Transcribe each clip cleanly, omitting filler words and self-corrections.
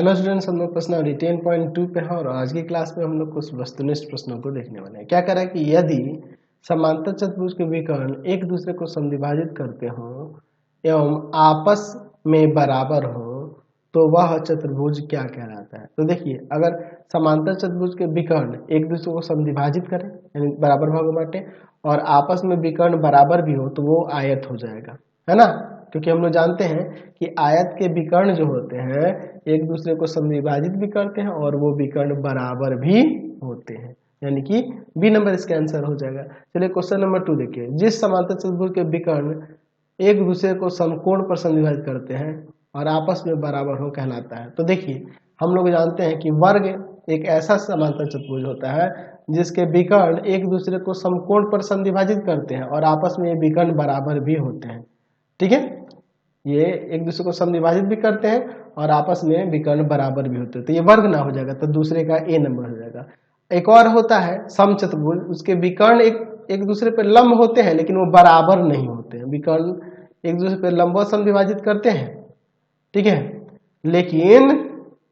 Hello students, हम लोग प्रश्नावली 10.2 पे हैं और आज की क्लास में हम लोग कुछ वस्तुनिष्ठ प्रश्नों को देखने वाले हैं। क्या कह रहा है कि यदि समांतर चतुर्भुज के विकर्ण एक दूसरे को समद्विभाजित करते हों एवं आपस में बराबर हो तो वह चतुर्भुज क्या कहलाता है। तो देखिए, अगर समांतर चतुर्भुज के विकर्ण एक दूसरे को समद्विभाजित करें यानी बराबर भागों में बांटे और आपस में विकर्ण बराबर भी हो तो वो आयत हो जाएगा, है ना। क्योंकि हम लोग जानते हैं कि आयत के विकर्ण जो होते हैं एक दूसरे को समद्विभाजित भी करते हैं और वो विकर्ण बराबर भी होते हैं, यानी कि बी नंबर इसका आंसर हो जाएगा। चलिए क्वेश्चन नंबर 2 देखिए। जिस समांतर चतुर्भुज के विकर्ण एक दूसरे को समकोण पर समद्विभाजित करते हैं और आपस में बराबर हो कहलाता है। तो देखिए, हम लोग जानते हैं कि वर्ग एक ऐसा समांतर चतुर्भुज होता है जिसके विकर्ण एक दूसरे को समकोण पर समद्विभाजित करते हैं और आपस में ये विकर्ण बराबर भी होते हैं। ठीक है, ये एक दूसरे को समद्विभाजित भी करते हैं और आपस में विकर्ण बराबर भी होते हैं, तो ये वर्ग ना हो जाएगा, तो दूसरे का ए नंबर हो जाएगा। एक और होता है समचतुर्भुज, उसके विकर्ण एक दूसरे पर लंब होते हैं लेकिन वो बराबर नहीं होते हैं। विकर्ण एक दूसरे पर लंबवत समद्विभाजित करते हैं, ठीक है, लेकिन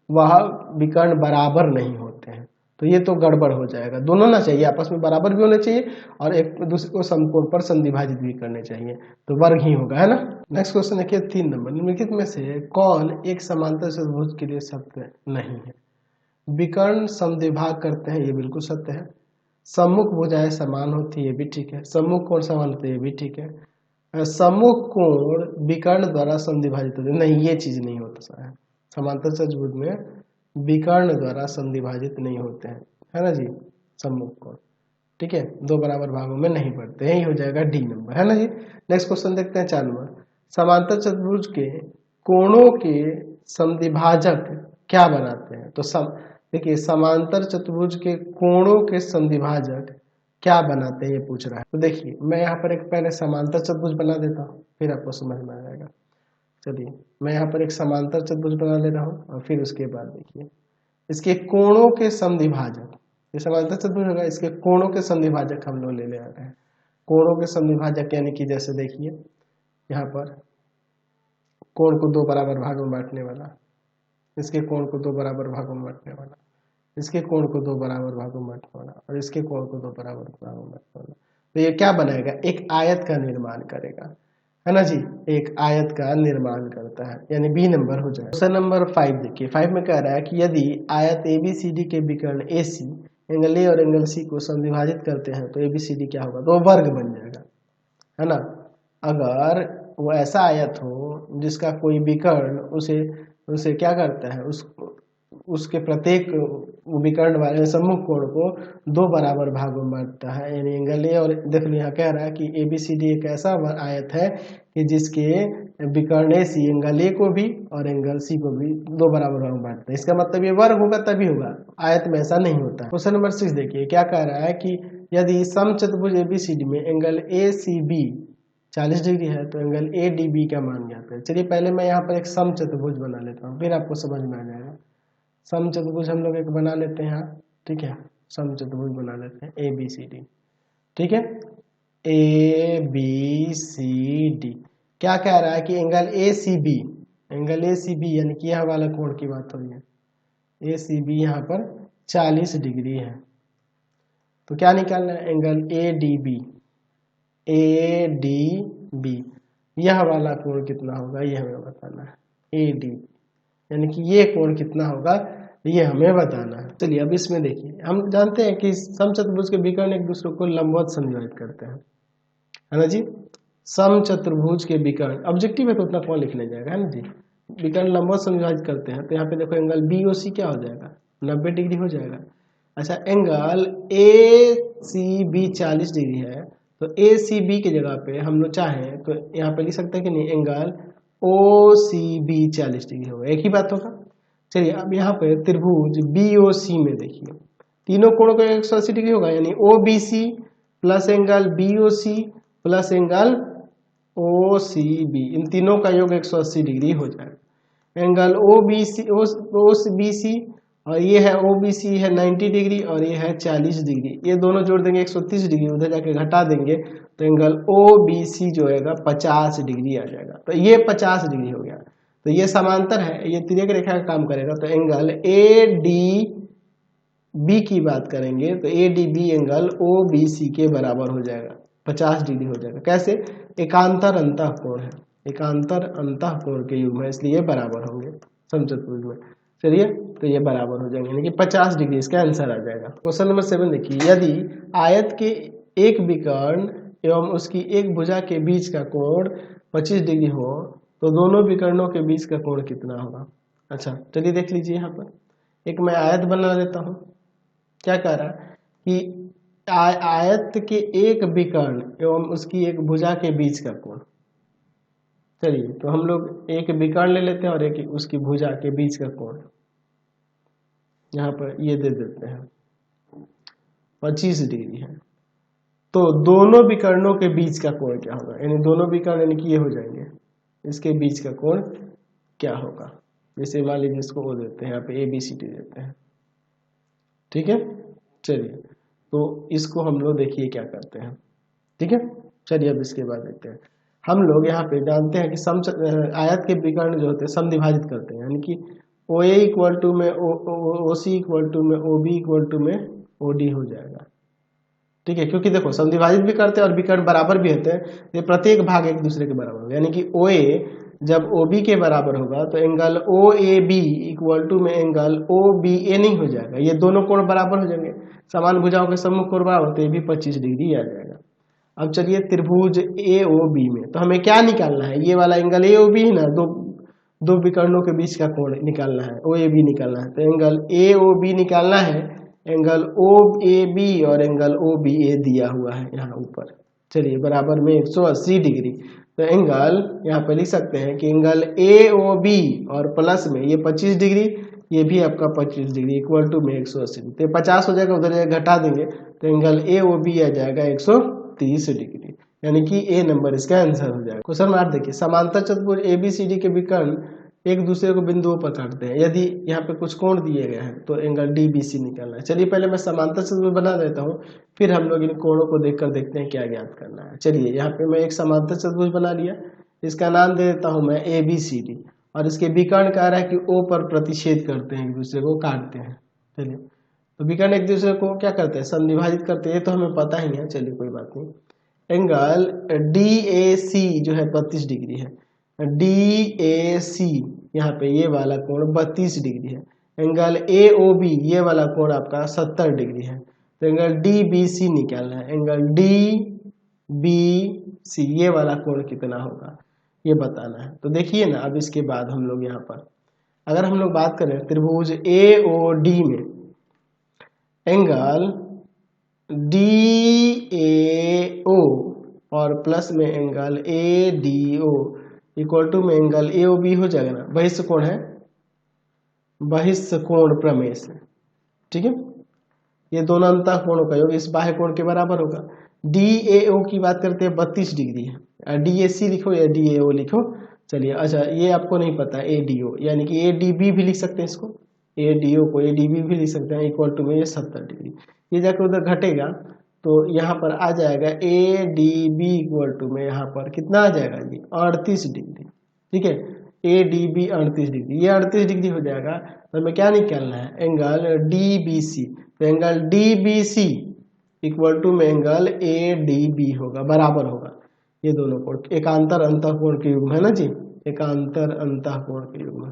वह विकर्ण बराबर नहीं होते हैं, तो ये तो गड़बड़ हो जाएगा। दोनों ना चाहिए, आपस में बराबर भी होने चाहिए और एक दूसरे को समकोण पर समद्विभाजित भी करने चाहिए, तो वर्ग ही होगा, है ना। नेक्स्ट क्वेश्चन देखिए 3 नंबर। निम्नलिखित में से कौन एक समांतर चतुर्भुज के लिए सत्य नहीं है। विकर्ण समद्विभाग करते हैं, ये बिल्कुल सत्य है। सम्मुख भुजाएं समान होती है, ये भी ठीक है। सम्मुख कोण समान होते हैं, ये भी ठीक है। सम्मुख कोण विकर्ण द्वारा समद्विभाजित होते हैं, नहीं, ये चीज नहीं होता है। समांतर चतुर्भुज में विकर्ण द्वारा समद्विभाजित नहीं होते हैं, है ना जी। सम्मुख कोण, ठीक है, दो बराबर भागों में नहीं पड़ते, यही हो जाएगा डी नंबर, है ना जी। नेक्स्ट क्वेश्चन देखते हैं 4 नंबर। समांतर चतुर्भुज के कोणों के समद्विभाजक क्या बनाते हैं। तो देखिए, समांतर चतुर्भुज के कोणों के समद्विभाजक क्या बनाते हैं ये पूछ रहा है। तो देखिए, मैं यहाँ पर एक पहले समांतर चतुर्भुज बना देता हूँ, फिर आपको समझ में आ जाएगा। चलिए, मैं यहाँ पर एक समांतर चतुर्भुज बना ले रहा हूँ और फिर उसके बाद देखिए इसके कोणों के समद्विभाजक, ये समांतर चतुर्भुज होगा, इसके कोणों के समद्विभाजक हम लोग ले रहे हैं। कोणों के समद्विभाजक यानी कि जैसे देखिए यहाँ पर कोण को दो बराबर भागों में बांटने वाला, इसके कोण को दो बराबर भागों में बांटने वाला, इसके कोण को दो बराबर भागों में बांटने वाला और इसके कोण को दो बराबर भागों में बांटने वाला, तो ये क्या बनाएगा, एक आयत का निर्माण करेगा, है ना जी। एक आयत का निर्माण करता है, यानी बी नंबर हो जाएगा। क्वेश्चन नंबर 5 देखिए। 5 में कह रहा है कि यदि आयत ABCD के विकर्ण AC एंगल ए और एंगल C को समद्विभाजित करते हैं तो ABCD क्या होगा, तो वर्ग बन जाएगा, है ना। अगर वो ऐसा आयत हो जिसका कोई विकर्ण उसे क्या करता है, उसके प्रत्येक विकर्ण वाले सम्मुख कोण को दो बराबर भागों में बांटता है, यानी एंगल ए और देखो यहाँ कह रहा है कि ABCD एक ऐसा आयत है कि जिसके विकर्ण AC एंगल ए को भी और एंगल C को भी दो बराबर भागों में बांटता है। इसका मतलब ये वर्ग होगा तभी होगा, आयत में ऐसा नहीं होता। क्वेश्चन नंबर 6 देखिए, क्या कह रहा है कि यदि समचतुर्भुज ABCD में एंगल ACB 40 डिग्री है तो एंगल ADB का मान ज्ञात है। चलिए, पहले मैं यहाँ पर एक समचतुर्भुज बना लेता हूँ, फिर आपको समझ में आ जाएगा। समचतुर्भुज हम लोग एक बना लेते हैं यहाँ, ठीक है, समचतुर्भुज बना लेते हैं ABCD, ठीक है, ABCD। क्या कह रहा है कि एंगल ACB यानी कि यह वाला कोण की बात हो रही है, ACB यहाँ पर 40 डिग्री है, तो क्या निकालना है, एंगल ADB यह वाला कोण कितना होगा ये हमें बताना है, ADB यानी कि ये कोण कितना होगा ये हमें बताना है। चलिए, अब इसमें देखिए, हम जानते हैं कि समचतुर्भुज के विकर्ण एक दूसरे को लंबवत समद्विभाजित करते हैं, है ना जी। समचतुर्भुज के विकर्ण ऑब्जेक्टिव है तो उतना कौन लिखने जाएगा, है ना जी। विकर्ण लंबवत समद्विभाजित करते हैं तो यहाँ पे देखो एंगल BOC क्या हो जाएगा, 90 डिग्री हो जाएगा। अच्छा, एंगल ACB 40 डिग्री है तो ACB की जगह पे हम लोग चाहें तो यहाँ पे लिख सकते हैं कि नहीं, एंगल OCB 40 डिग्री होगा, एक ही बात होगा। चलिए, अब यहाँ पे त्रिभुज BOC में देखिए तीनों कोणों का 180 डिग्री होगा, यानी OBC plus angle BOC plus angle OCB, इन तीनों का योग 180 डिग्री हो जाएगा। एंगल OBC और ये है OBC है 90 डिग्री और ये है 40 डिग्री, ये दोनों जोड़ देंगे 130 डिग्री, उधर जाके घटा देंगे तो एंगल OBC जो है 50 डिग्री आ जाएगा, तो ये 50 डिग्री हो गया। तो ये समांतर है, ये तिर्यक रेखा का काम करेगा। तो एंगल ए डी बी की बात करेंगे तो A D B angle O B C के बराबर हो जाएगा, 50 डिग्री हो जाएगा। कैसे? एकांतर अंतः कोण है, एकांतर अंतः कोण के युग्म है, इसलिए बराबर होंगे समचतुर्भुज में। चलिए, तो ये बराबर हो जाएंगे, यानी कि 50 डिग्री इसका आंसर आ जाएगा। क्वेश्चन नंबर 7 देखिए, यदि आयत के एक विकर्ण एवं उसकी एक भुजा के बीच का कोण 25 डिग्री हो तो दोनों विकर्णों के बीच का कोण कितना होगा? अच्छा, चलिए देख लीजिए। यहाँ पर एक मैं आयत बना देता हूँ। क्या कह रहा है कि आयत के एक विकर्ण एवं उसकी एक भुजा के बीच का कोण। चलिए, तो हम लोग एक विकर्ण ले लेते हैं और एक उसकी भुजा के बीच का कोण यहाँ पर ये दे देते हैं 25 डिग्री है। तो दोनों विकर्णों के बीच का कोण क्या होगा? यानी दोनों विकर्ण यानी कि ये हो जाएंगे, इसके बीच का कोण क्या होगा? जैसे मान लीजिए इसको वो देते हैं, यहाँ पे ABCD देते हैं, ठीक है। चलिए, तो इसको हम लोग देखिए क्या करते हैं, ठीक है। चलिए, अब इसके बाद देखते हैं। हम लोग यहाँ पे जानते हैं कि आयत के विकर्ण जो होते हैं समद्विभाजित करते हैं, यानी कि OA इक्वल टू में OC इक्वल टू में OB इक्वल टू में OD हो जाएगा, ठीक है। क्योंकि देखो समद्विभाजित भी करते हैं और विकर्ण बराबर भी होते हैं, ये प्रत्येक भाग एक दूसरे के बराबर होगा। यानी कि OA जब OB के बराबर होगा तो एंगल OAB इक्वल टू में एंगल OBA नहीं हो जाएगा, ये दोनों कोण बराबर हो जाएंगे। समान भुजाओं के सम्मुख कोण बराबर तो ये भी 25 डिग्री आ जाएगा। अब चलिए त्रिभुज AOB में तो हमें क्या निकालना है? ये वाला एंगल AOB है ना, दो विकर्णों के बीच का कोण निकालना है, OAB निकालना है। तो एंगल AOB निकालना है, एंगल OAB और एंगल OBA दिया हुआ है यहाँ ऊपर। चलिए, बराबर में 180 डिग्री। तो एंगल यहाँ पर लिख सकते हैं कि एंगल AOB और प्लस में ये 25 डिग्री, ये भी आपका 25 डिग्री इक्वल टू में 180 डिग्री। तो 50 हो जाएगा, उधर घटा देंगे तो एंगल AOB आ जाएगा 130 डिग्री, यानी कि A नंबर इसका आंसर हो जाएगा। क्वेश्चन नंबर 8 देखिए, समांतर चतुर्भुज ABCD के विकर्ण एक दूसरे को बिंदुओं पर काटते हैं। यदि यहाँ पे कुछ कोण दिए गए हैं तो एंगल DBC निकालना है। चलिए, पहले मैं समांतर चतुर्भुज बना देता हूँ, फिर हम लोग इन कोणों को देखकर देखते हैं क्या ज्ञात करना है। चलिए, यहाँ पे मैं एक समांतर चतुर्भुज बना लिया, इसका नाम दे देता हूँ मैं ABCD, और इसके विकर्ण कह रहा है कि O पर प्रतिच्छेद करते हैं, एक दूसरे को काटते हैं। चलिए, तो विकर्ण एक दूसरे को क्या करते हैं? समद्विभाजित करते हैं, ये तो हमें पता ही है। चलिए, कोई बात नहीं। एंगल DAC जो है 32 डिग्री है, DAC यहाँ पे ये वाला कोण 32 डिग्री है। एंगल AOB ये वाला कोण आपका 70 डिग्री है। तो एंगल DBC निकालना है, एंगल DBC ये वाला कोण कितना होगा ये बताना है। तो देखिए ना, अब इसके बाद हम लोग यहाँ पर अगर हम लोग बात करें त्रिभुज AOD में एंगल DAO और प्लस में एंगल ADO इक्वल टू में एंगल AOB हो जाएगा ना, बहिष्ठ कोण है, बहिष्ठ कोण प्रमेय से, ठीक है। ये दोनों अंतः कोणों का योग इस बाह्य कोण के बराबर होगा। DAO की बात करते हैं 32 डिग्री है, DAC लिखो या DAO लिखो। चलिए, अच्छा ये आपको नहीं पता ADO, यानी कि ADB भी लिख सकते हैं, इसको ADO को ADB भी लिख सकते हैं, इक्वल टू में ये 70 डिग्री। ये जाकर उधर घटेगा तो यहाँ पर आ जाएगा ADB इक्वल टू में यहाँ पर कितना आ जाएगा जी 38 डिग्री, ठीक है। ADB 38 डिग्री, ये 38 डिग्री हो जाएगा। तो हमें क्या निकालना है? Angle DBC। तो एंगल DBC इक्वल टू में एंगल ADB होगा, बराबर होगा। ये दोनों कोण एकांतर अंतः कोण के युग्म है ना जी, एकांतर अंतः कोण के युग्म,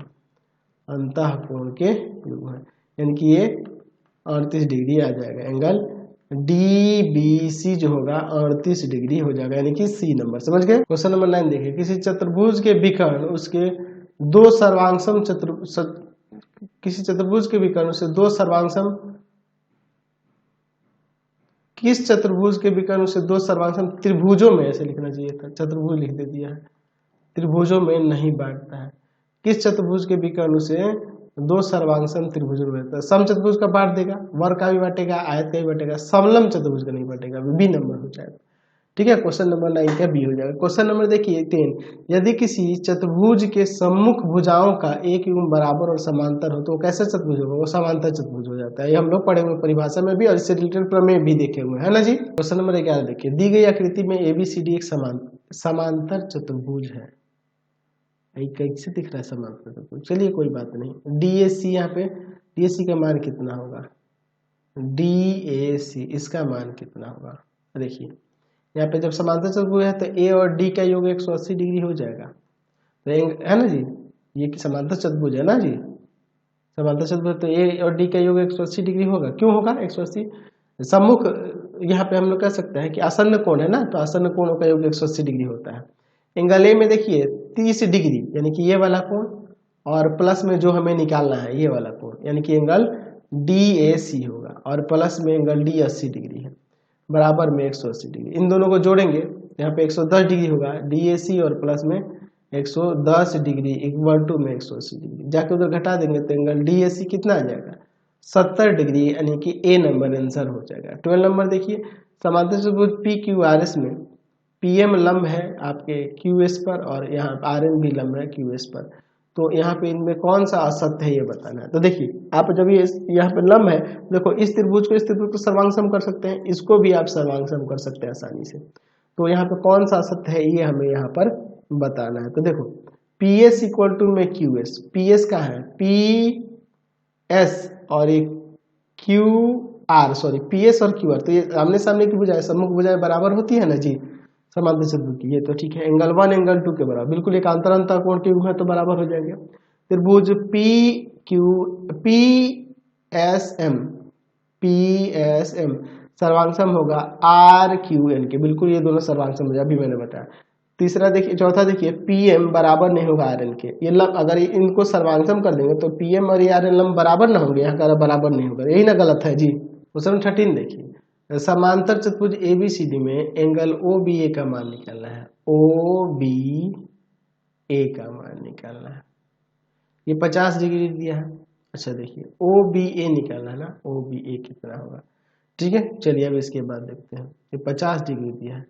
अंतः कोण के युग्म है, यानी कि ये 38 डिग्री आ जाएगा। एंगल DBC जो होगा 38 डिग्री हो जाएगा, यानी कि C नंबर। समझ गए? क्वेश्चन नंबर 9 देखिए, किसी चतुर्भुज के विकर्ण उसके दो सर्वांगसम किसी चतुर्भुज के विकर्ण से दो सर्वांगसम, किस चतुर्भुज के विकर्ण से दो सर्वांगसम त्रिभुजों में, ऐसे लिखना चाहिए था, चतुर्भुज लिख दे दिया है, त्रिभुजों में नहीं बांटता है। किस चतुर्भुज के विकर्ण से दो सर्वांगसम त्रिभुजों में रहता है? समचतुर्भुज का बांट देगा, वर्ग का भी बांटेगा, आयत का भी बांटेगा, समलंब चतुर्भुज का नहीं बांटेगा, B नंबर हो जाएगा, ठीक है। क्वेश्चन नंबर 9 का B हो जाएगा। क्वेश्चन नंबर देखिए 10, यदि किसी चतुर्भुज के सम्मुख भुजाओं का एक युग्म बराबर और समांतर हो तो वो कैसा चतुर्भुज होगा? वो समांतर चतुर्भुज हो जाता है। ये हम लोग पढ़े हुए परिभाषा में भी और इससे रिलेटेड प्रमेय भी देखे हुए है ना जी। क्वेश्चन नंबर 11 देखिए, दी गई आकृति में ABCD एक समांतर चतुर्भुज है। कैसे दिख रहा है समांतर चतुर्भुज? चलिए कोई बात नहीं। DAC यहाँ पे DAC का मान कितना होगा? DAC इसका मान कितना होगा? देखिए यहाँ पे जब समांतर चतुर्भुज है तो A और D का योग 180 डिग्री हो जाएगा, तो है ना जी, ये समांतर चतुर्भुज है ना जी, समांतर चतुर्भुज तो A और D का योग 180 डिग्री होगा। क्यों होगा 180? सम्मुख, यहाँ पे हम लोग कह सकते हैं कि आसन्न कोण है ना, तो आसन्न कोणों का योग 180 डिग्री होता है। एंगल ए में देखिए 30 डिग्री यानी कि ये वाला कोण, और प्लस में जो हमें निकालना है ये वाला कोण यानी कि एंगल DAC होगा, और प्लस में एंगल D 80 डिग्री है, बराबर में 180 डिग्री। इन दोनों को जोड़ेंगे यहाँ पे 110 डिग्री होगा, DAC और प्लस में 110 डिग्री इक्वल टू में 180 डिग्री। जाके उधर घटा देंगे तो एंगल DAC कितना आ जाएगा? 70 डिग्री, यानी कि A नंबर आंसर हो जाएगा। 12 नंबर देखिए, समांतर चतुर्भुज PQRS में PM लंब है आपके QS पर, और यहाँ RN भी लंब है QS पर, तो यहाँ पे इनमें कौन सा असत्य है ये बताना है। तो देखिए आप जब ये यहाँ पे लंब है, देखो इस त्रिभुज को सर्वांगसम कर सकते हैं, इसको भी आप सर्वांगसम कर सकते हैं आसानी से। तो यहाँ पे कौन सा असत्य है ये हमें यहाँ पर बताना है। तो देखो PS इक्वल टू में QS, PS का है PS और एक QR, सॉरी PS और QR, तो ये आमने सामने की भुजाएं, सम्मुख भुजाएं बराबर होती है ना जी समांतर चतुर्भुज की, ये तो ठीक है। एंगल 1 एंगल 2 के बराबर, बिल्कुल एक अंतरंतर कोण के युग है तो बराबर हो जाएंगे। त्रिभुज PSM सर्वांगसम होगा RQN के, बिल्कुल ये दोनों सर्वांगसम हो जाए, अभी मैंने बताया। तीसरा देखिए, चौथा देखिए PM बराबर नहीं होगा RN के, ये लंब अगर इनको सर्वांगसम कर देंगे तो PM और RN लंब बराबर ना होंगे, यहाँ का बराबर नहीं होगा, यही ना गलत है जी। क्वेश्चन 13 देखिए, समांतर चतुर्भुज ABCD में एंगल OBA का मान निकालना है, OBA का मान निकालना है, ये 50 डिग्री दिया है। अच्छा देखिए OBA निकालना है ना, OBA कितना होगा, ठीक है। चलिए अब इसके बाद देखते हैं, ये 50 डिग्री दिया है,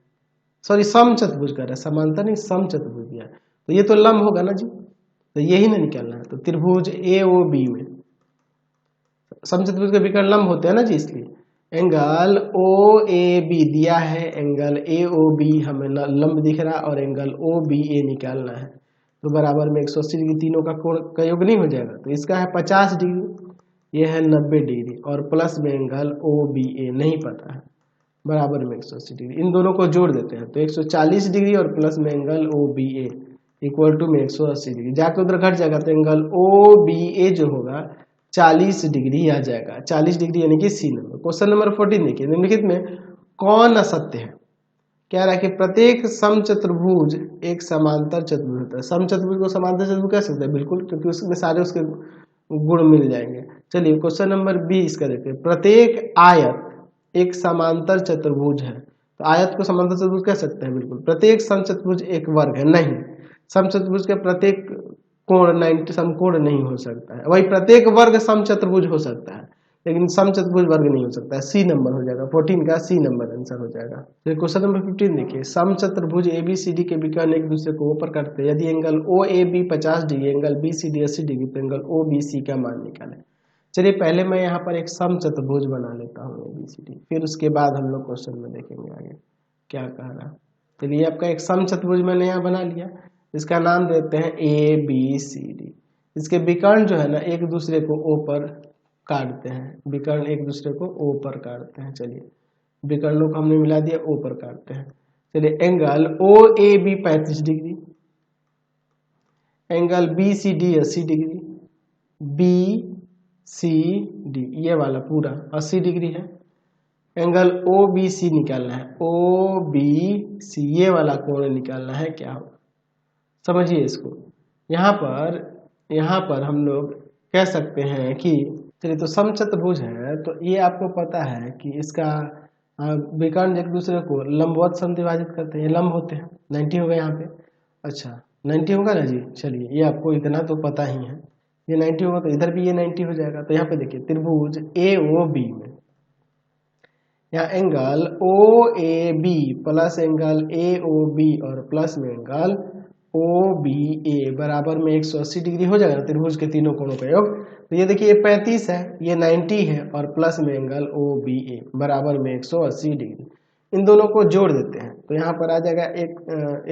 सॉरी सम चतुर्भुज कर रहा है, समांतर नहीं सम चतुर्भुज दिया है, तो ये तो लंब होगा ना जी, तो यही ना निकालना है। तो त्रिभुज AOB में सम चतुर्भुज के विकर्ण लंब होते हैं ना जी, इसलिए एंगल OAB दिया है, एंगल AOB हमें लंब दिख रहा, और एंगल OBA निकालना है, तो बराबर में 180 डिग्री, तीनों का कोण का योग नहीं हो जाएगा, तो इसका है 50 डिग्री, ये है 90 डिग्री, और प्लस में एंगल OBA नहीं पता है, बराबर में 180 डिग्री। इन दोनों को जोड़ देते हैं तो 140 डिग्री और प्लस में एंगल OBA इक्वल टू में 180 डिग्री, जाके उधर घट जाएगा तो एंगल OBA जो होगा 40 डिग्री आ जाएगा, 40 डिग्री यानी कि C नंबर। क्वेश्चन नंबर 14 देखिए, निम्नलिखित में कौन असत्य है? कह रहा है कि प्रत्येक समचतुर्भुज एक समांतर चतुर्भुज होता है। समचतुर्भुज को समांतर चतुर्भुज कह सकते हैं, बिल्कुल, क्योंकि उसमें सारे उसके गुण मिल जाएंगे। चलिए क्वेश्चन नंबर 20 का देखते हैं, प्रत्येक आयत एक समांतर चतुर्भुज है, तो आयत को समांतर चतुर्भुज कह सकते हैं, बिल्कुल। प्रत्येक समचतुर्भुज एक वर्ग है, नहीं, समचतुर्भुज का प्रत्येक कोण 90 समकोण नहीं हो सकता है, वही प्रत्येक वर्ग समचतुर्भुज हो सकता है, लेकिन समचतुर्भुज वर्ग नहीं हो सकता है। C नंबर हो जाएगा, 14 का C नंबर आंसर हो जाएगा। तो क्वेश्चन नंबर 15 देखिए, समचतुर्भुज ABCD के विकर्ण एक दूसरे को ऊपर करते हैं, यदि angle OAB 50 degree, angle BCD 80 degree, तो एंगल OBC का मान निकालें। चलिए पहले मैं यहाँ पर एक समचतुर्भुज बना लेता हूँ ABCD, फिर उसके बाद हम लोग क्वेश्चन में देखेंगे आगे क्या कह रहा है। चलिए आपका एक समचतुर्भुज मैंने यहाँ बना लिया, इसका नाम देते हैं ABCD। इसके विकर्ण जो है ना एक दूसरे को O पर काटते हैं, विकर्ण एक दूसरे को O पर काटते हैं। चलिए विकर्णों को हमने मिला दिया, O पर काटते हैं। चलिए angle OAB 35 degree, angle BCD 80 degree, BCD ये वाला पूरा 80 डिग्री है। एंगल OBC निकालना है, OBC ये वाला कोण निकालना है, क्या होगा समझिए इसको। यहाँ पर हम लोग कह सकते हैं कि चलिए तो समचतुर्भुज है, तो ये आपको पता है कि इसका विकर्ण एक दूसरे को लंबवत समद्विभाजित करते हैं, ये लंब होते हैं। 90 होगा यहाँ पे, अच्छा 90 होगा ना जी, चलिए ये आपको इतना तो पता ही है, ये 90 होगा तो इधर भी ये 90 हो जाएगा। तो यहाँ पे देखिए त्रिभुज AOB में यहाँ angle OAB plus angle AOB और प्लस में एंगल OBA बराबर में 180 डिग्री हो जाएगा ना, त्रिभुज के तीनों कोणों का योग। तो ये देखिए ये 35 है, ये 90 है, और प्लस में एंगल OBA बराबर में 180 डिग्री, इन दोनों को जोड़ देते हैं तो यहाँ पर आ जाएगा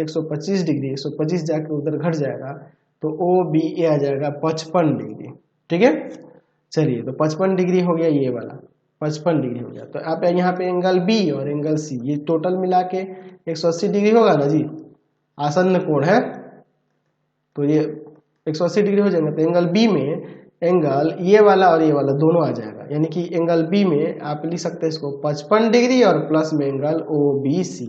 125 डिग्री, 125 जाके उधर घट जाएगा तो ओ बी ए आ जाएगा 55 डिग्री। ठीक है, चलिए तो 55 डिग्री हो गया, ये वाला 55 डिग्री हो गया। तो आप यहाँ पे एंगल बी और एंगल सी ये टोटल मिला के 180 डिग्री होगा ना जी, आसन्न कोण है, तो ये 180 डिग्री हो जाएगा। तो एंगल बी में एंगल ये वाला और ये वाला दोनों आ जाएगा, यानी कि एंगल बी में आप लिख सकते हैं इसको 55 डिग्री और प्लस में एंगल ओ बी सी,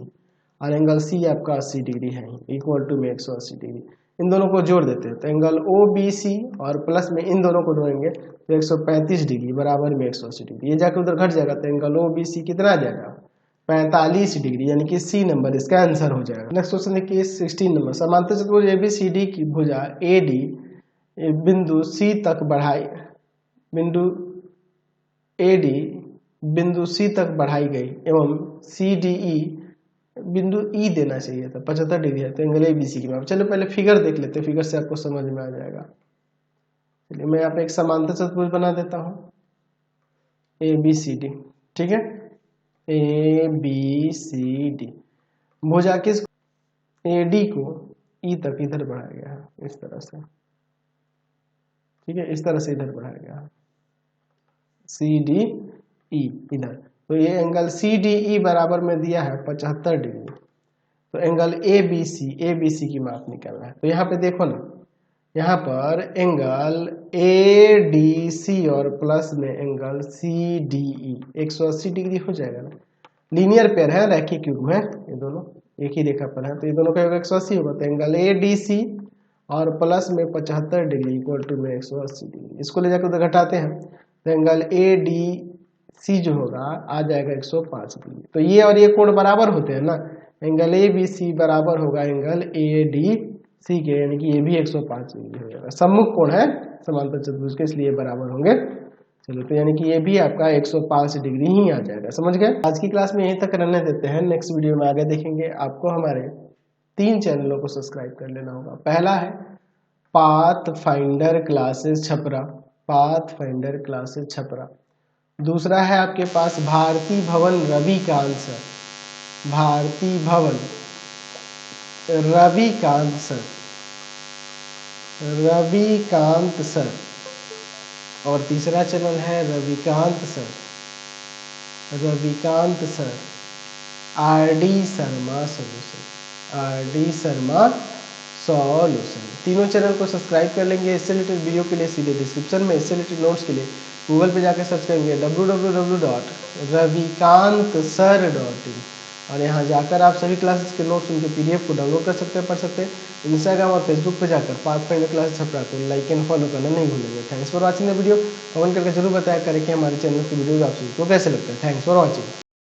और एंगल सी आपका 80 डिग्री है, इक्वल टू में 180 डिग्री। इन दोनों को जोड़ देते हैं तो एंगल ओ बी सी और प्लस में इन दोनों को जोड़ेंगे तो 135 डिग्री बराबर में 180 डिग्री, ये जाकर उधर घट जाएगा तो एंगल ओ बी सी कितना आ जाएगा 45 डिग्री, यानी कि सी नंबर इसका आंसर हो जाएगा। नेक्स्ट क्वेश्चन देखिए 16 नंबर, समांतर चतुर्भुज एबीसीडी की भुजा एडी बिंदु सी तक बढ़ाई, बिंदु एडी बिंदु सी तक बढ़ाई गई एवं सी डी ई बिंदु ई देना चाहिए था, 75 डिग्री है, तो एंगल एबीसी की माप। चलो पहले फिगर देख लेते हैं, फिगर से आपको समझ में आ जाएगा। चलिए मैं यहाँ पे एक समांतर चतुर्भुज बना देता हूँ ए बी सी डी। ठीक है, ए बी सी डी, भुजा किस ए डी को ई तक इधर बढ़ाया गया है, इस तरह से। ठीक है, इस तरह से इधर बढ़ाया गया है, सी डी ई इधर। तो ये एंगल सी डी ई बराबर में दिया है 75 डिग्री। तो एंगल ए बी सी की माप निकालना है। तो यहाँ पे देखो ना, यहाँ पर एंगल ए डी सी और प्लस में angle C D E 180 degree हो जाएगा ना, लीनियर पेयर है, रैखिक युग्म है, ये दोनों एक ही रेखा पर है, तो ये दोनों का योग 180 होगा। तो एंगल ए डी सी और प्लस में 75 डिग्री इक्वल टू में 180 डिग्री, इसको ले जाकर उधर घटाते हैं तो एंगल ए डी सी जो होगा आ जाएगा 105 डिग्री। तो ये और ये कोण बराबर होते हैं ना, एंगल ए बी सी बराबर होगा एंगल ए डी सी के, यानी कि ये भी 105 डिग्री हो जाएगा। सम्मुख कोण है समांतर चतुर्भुज के, इसलिए बराबर होंगे। चलो तो यानी कि ये भी आपका 105 डिग्री ही आ जाएगा। समझ गए? आज की क्लास में यहीं तक रहने देते हैं, नेक्स्ट वीडियो में आगे देखेंगे। आपको हमारे 3 चैनलों को सब्सक्राइब कर लेना होगा। पहला है path finder classes Chhapra, path finder classes Chhapra. दूसरा है आपके पास भारती भवन रविकांत सर, भारती भवन रविकांत सर, रविकांत सर। और तीसरा चैनल है Ravikant sir, Ravikant sir R D Sharma solution, R D Sharma solution. तीनों चैनल को सब्सक्राइब कर लेंगे। इससे रिलेटेड वीडियो के लिए सीधे डिस्क्रिप्शन में, इससे रिलेटेड नोट्स के लिए गूगल पे जाकर सर्च करेंगे www.ravikantsir.in, और यहाँ जाकर आप सभी क्लासेस के नोट्स उनके पीडीएफ को डाउनलोड कर सकते हैं, पढ़ सकते हैं। इंस्टाग्राम और फेसबुक पे जाकर पाथ फाइंडर क्लासेस छपरा को लाइक एंड फॉलो करना नहीं भूलेंगे। Thanks for watching the video. Comment करके जरूर बताया करें कि हमारे चैनल की वीडियो आप सभी को कैसे लगता है। Thanks for watching.